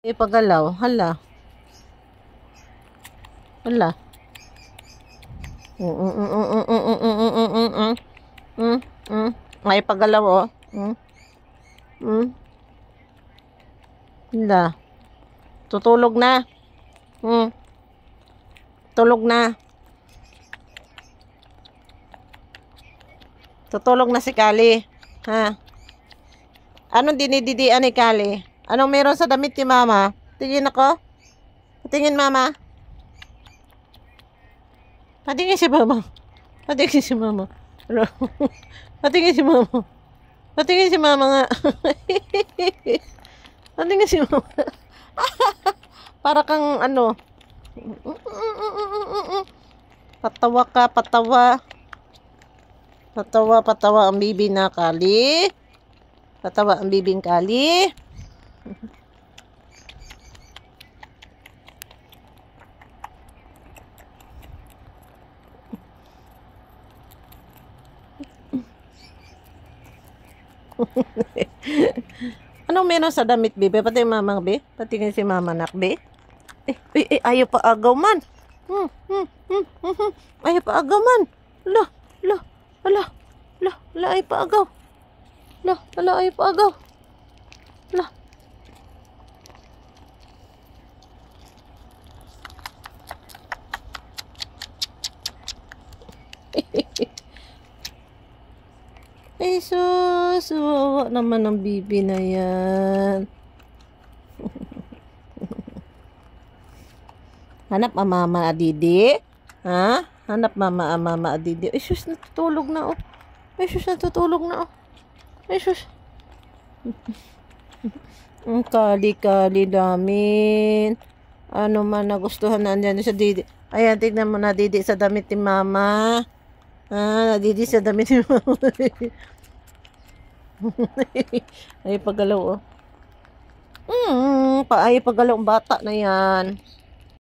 Ipagalaw. Hala. Hala. May pagalaw, oh. Hala. Tutulog na. Tulog na. Tutulog na si Kali. Ha? Anong dinididian ni Kali? Anong meron sa damit ni Mama? Tingin ako. Tingin, Mama. Patingin si Mama. Patingin si Mama. Patingin si Mama. Patingin si Mama nga. Patingin si Mama. Para kang ano. Patawa ka, patawa. Patawa ang bibi na Kali. Patawa ang bibing Kali. Anong meron sa damit, Bibi? Pati Mama, Bi? Patingin si Mama, nak, Bi? Ayaw pa agaw man. Ayaw pa agaw man. Ala, ayaw pa agaw. Ayaw pa agaw. Ala. sus, wawa naman ang bibi na yan. Hanap Mama Adidi? Ha? Hanap Mama Adidi? Ay sus, natutulog na, oh. Ay sus, natutulog na, oh. Ay sus. Ang kali-kali namin. Ano man nagustuhan na andyan sa Didi. Ayan, tignan mo na Didi sa damit ni Mama. Didi sa damit ni Mama. Ay, pagalaw, oh. Ay, pagalaw ang bata na yan.